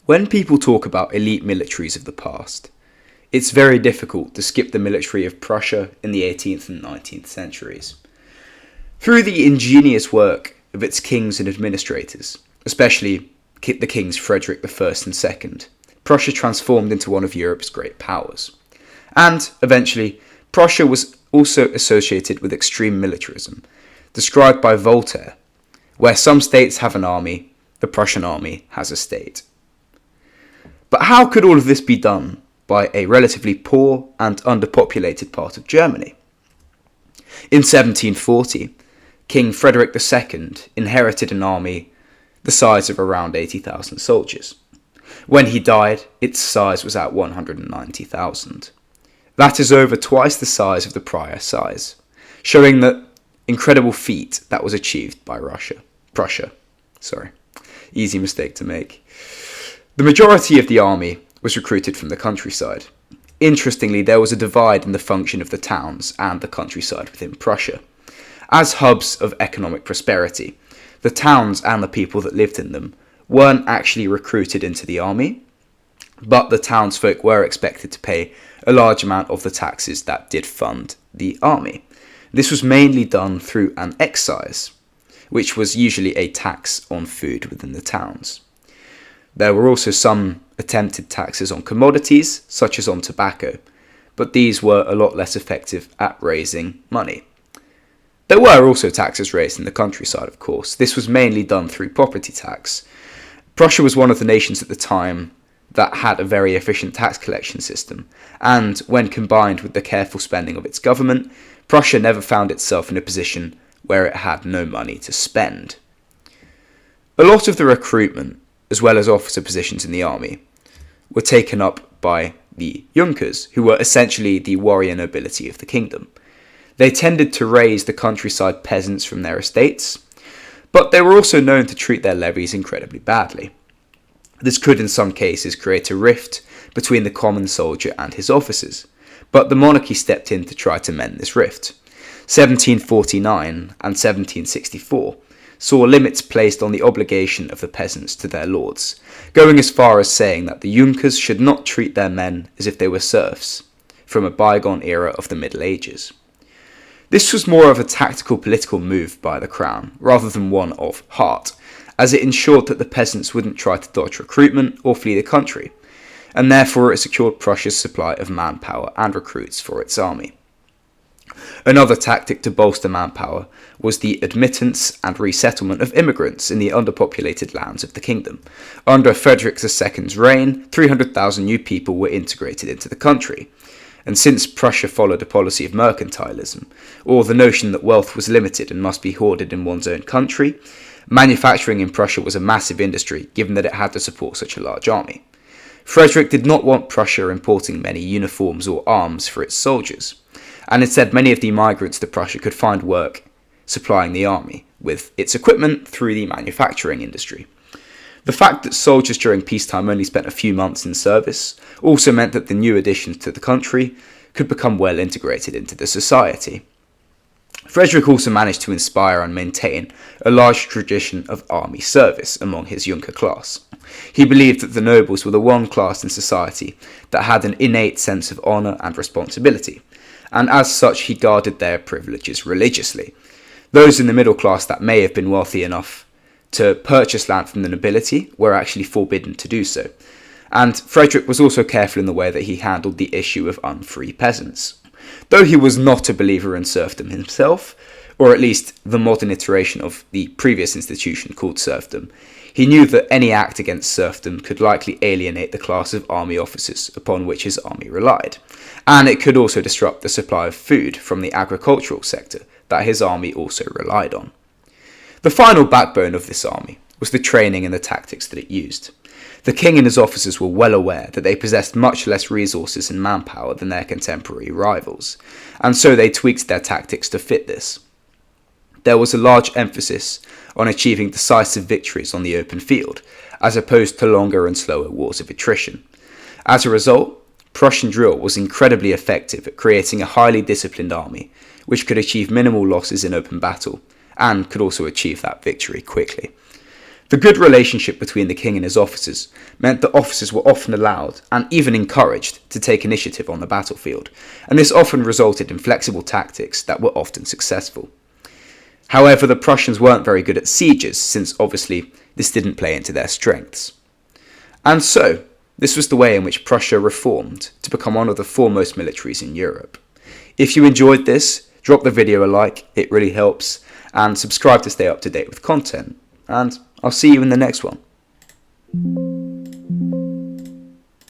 When people talk about elite militaries of the past, it's very difficult to skip the military of Prussia in the 18th and 19th centuries. Through the ingenious work of its kings and administrators, especially the kings Frederick I and II, Prussia transformed into one of Europe's great powers. And, eventually, Prussia was also associated with extreme militarism, described by Voltaire, where some states have an army, the Prussian army has a state. But how could all of this be done by a relatively poor and underpopulated part of Germany? In 1740, King Frederick II inherited an army the size of around 80,000 soldiers. When he died, its size was at 190,000. That is over twice the size of the prior size, showing the incredible feat that was achieved by Prussia. Easy mistake to make. The majority of the army was recruited from the countryside. Interestingly, there was a divide in the function of the towns and the countryside within Prussia. As hubs of economic prosperity, the towns and the people that lived in them weren't actually recruited into the army, but the townsfolk were expected to pay a large amount of the taxes that did fund the army. This was mainly done through an excise, which was usually a tax on food within the towns. There were also some attempted taxes on commodities, such as on tobacco, but these were a lot less effective at raising money. There were also taxes raised in the countryside, of course. This was mainly done through property tax. Prussia was one of the nations at the time that had a very efficient tax collection system, and when combined with the careful spending of its government, Prussia never found itself in a position where it had no money to spend. A lot of the recruitment, as well as officer positions in the army, were taken up by the Junkers, who were essentially the warrior nobility of the kingdom. They tended to raise the countryside peasants from their estates, but they were also known to treat their levies incredibly badly. This could in some cases create a rift between the common soldier and his officers, but the monarchy stepped in to try to mend this rift. 1749 and 1764 saw limits placed on the obligation of the peasants to their lords, going as far as saying that the Junkers should not treat their men as if they were serfs, from a bygone era of the Middle Ages. This was more of a tactical political move by the crown, rather than one of heart, as it ensured that the peasants wouldn't try to dodge recruitment or flee the country, and therefore it secured Prussia's supply of manpower and recruits for its army. Another tactic to bolster manpower was the admittance and resettlement of immigrants in the underpopulated lands of the kingdom. Under Frederick II's reign, 300,000 new people were integrated into the country. And since Prussia followed a policy of mercantilism, or the notion that wealth was limited and must be hoarded in one's own country, manufacturing in Prussia was a massive industry, given that it had to support such a large army. Frederick did not want Prussia importing many uniforms or arms for its soldiers, and instead many of the migrants to Prussia could find work supplying the army with its equipment through the manufacturing industry. The fact that soldiers during peacetime only spent a few months in service also meant that the new additions to the country could become well integrated into the society. Frederick also managed to inspire and maintain a large tradition of army service among his Junker class. He believed that the nobles were the one class in society that had an innate sense of honour and responsibility, and as such he guarded their privileges religiously. Those in the middle class that may have been wealthy enough to purchase land from the nobility were actually forbidden to do so, and Frederick was also careful in the way that he handled the issue of unfree peasants. Though he was not a believer in serfdom himself, or at least the modern iteration of the previous institution called serfdom, he knew that any act against serfdom could likely alienate the class of army officers upon which his army relied, and it could also disrupt the supply of food from the agricultural sector that his army also relied on. The final backbone of this army was the training and the tactics that it used. The king and his officers were well aware that they possessed much less resources and manpower than their contemporary rivals, and so they tweaked their tactics to fit this. There was a large emphasis on achieving decisive victories on the open field, as opposed to longer and slower wars of attrition. As a result, Prussian drill was incredibly effective at creating a highly disciplined army, which could achieve minimal losses in open battle, and could also achieve that victory quickly. The good relationship between the king and his officers meant that officers were often allowed, and even encouraged, to take initiative on the battlefield, and this often resulted in flexible tactics that were often successful. However, the Prussians weren't very good at sieges, since obviously this didn't play into their strengths. And so, this was the way in which Prussia reformed to become one of the foremost militaries in Europe. If you enjoyed this, drop the video a like, it really helps, and subscribe to stay up to date with content. And I'll see you in the next one.